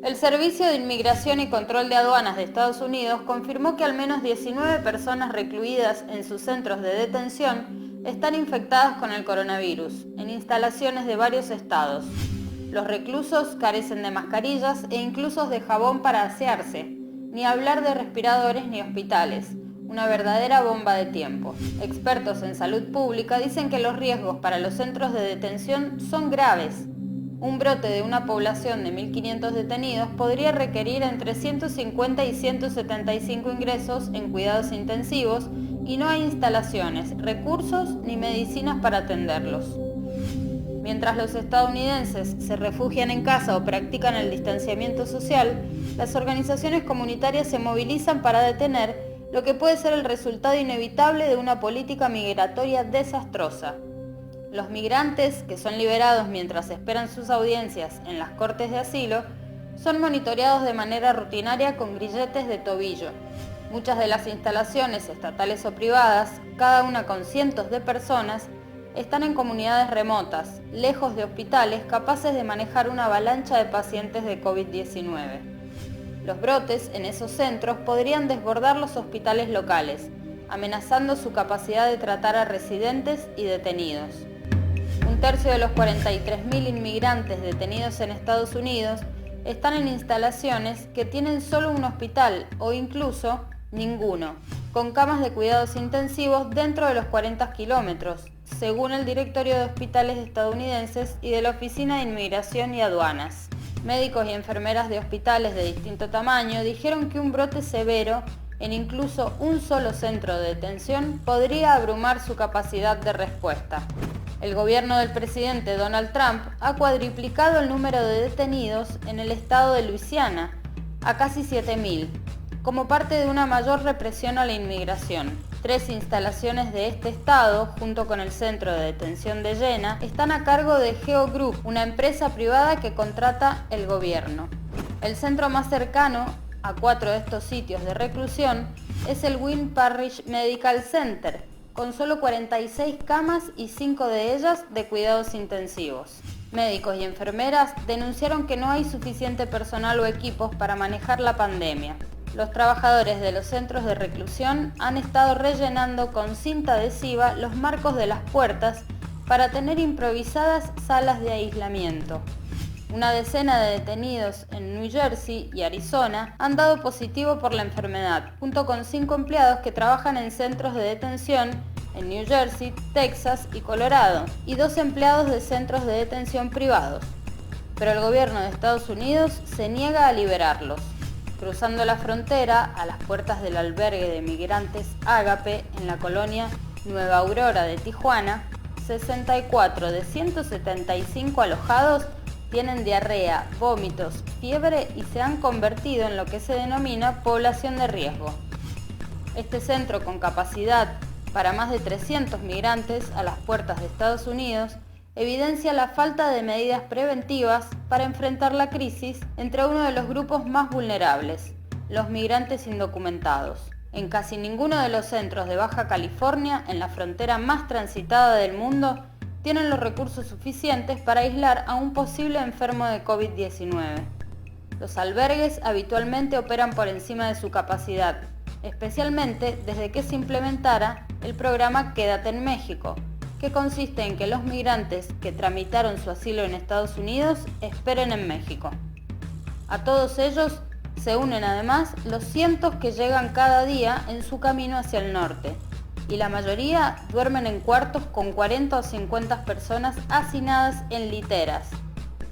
El Servicio de Inmigración y Control de Aduanas de Estados Unidos confirmó que al menos 19 personas recluidas en sus centros de detención están infectadas con el coronavirus, en instalaciones de varios estados. Los reclusos carecen de mascarillas e incluso de jabón para asearse, ni hablar de respiradores ni hospitales. Una verdadera bomba de tiempo. Expertos en salud pública dicen que los riesgos para los centros de detención son graves. Un brote de una población de 1.500 detenidos podría requerir entre 150 y 175 ingresos en cuidados intensivos y no hay instalaciones, recursos ni medicinas para atenderlos. Mientras los estadounidenses se refugian en casa o practican el distanciamiento social, las organizaciones comunitarias se movilizan para detener lo que puede ser el resultado inevitable de una política migratoria desastrosa. Los migrantes, que son liberados mientras esperan sus audiencias en las cortes de asilo, son monitoreados de manera rutinaria con grilletes de tobillo. Muchas de las instalaciones estatales o privadas, cada una con cientos de personas, están en comunidades remotas, lejos de hospitales capaces de manejar una avalancha de pacientes de COVID-19. Los brotes en esos centros podrían desbordar los hospitales locales, amenazando su capacidad de tratar a residentes y detenidos. Un tercio de los 43.000 inmigrantes detenidos en Estados Unidos están en instalaciones que tienen solo un hospital o incluso ninguno, con camas de cuidados intensivos dentro de los 40 kilómetros, según el Directorio de Hospitales estadounidenses y de la Oficina de Inmigración y Aduanas. Médicos y enfermeras de hospitales de distinto tamaño dijeron que un brote severo en incluso un solo centro de detención podría abrumar su capacidad de respuesta. El gobierno del presidente Donald Trump ha cuadriplicado el número de detenidos en el estado de Luisiana, a casi 7.000, como parte de una mayor represión a la inmigración. 3 instalaciones de este estado, junto con el centro de detención de Jena, están a cargo de Geo Group, una empresa privada que contrata el gobierno. El centro más cercano a 4 de estos sitios de reclusión es el Wynn Parish Medical Center, con solo 46 camas y 5 de ellas de cuidados intensivos. Médicos y enfermeras denunciaron que no hay suficiente personal o equipos para manejar la pandemia. Los trabajadores de los centros de reclusión han estado rellenando con cinta adhesiva los marcos de las puertas para tener improvisadas salas de aislamiento. Una decena de detenidos en New Jersey y Arizona han dado positivo por la enfermedad, junto con 5 empleados que trabajan en centros de detención en New Jersey, Texas y Colorado, y 2 empleados de centros de detención privados. Pero el gobierno de Estados Unidos se niega a liberarlos. Cruzando la frontera a las puertas del albergue de migrantes Ágape en la colonia Nueva Aurora de Tijuana, 64 de 175 alojados tienen diarrea, vómitos, fiebre y se han convertido en lo que se denomina población de riesgo. Este centro, con capacidad para más de 300 migrantes a las puertas de Estados Unidos, evidencia la falta de medidas preventivas para enfrentar la crisis entre uno de los grupos más vulnerables, los migrantes indocumentados. En casi ninguno de los centros de Baja California, en la frontera más transitada del mundo, tienen los recursos suficientes para aislar a un posible enfermo de COVID-19. Los albergues habitualmente operan por encima de su capacidad, especialmente desde que se implementara el programa Quédate en México, que consiste en que los migrantes que tramitaron su asilo en Estados Unidos esperen en México. A todos ellos se unen además los cientos que llegan cada día en su camino hacia el norte, y la mayoría duermen en cuartos con 40 o 50 personas hacinadas en literas.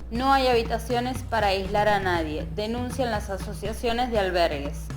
No hay habitaciones para aislar a nadie, denuncian las asociaciones de albergues.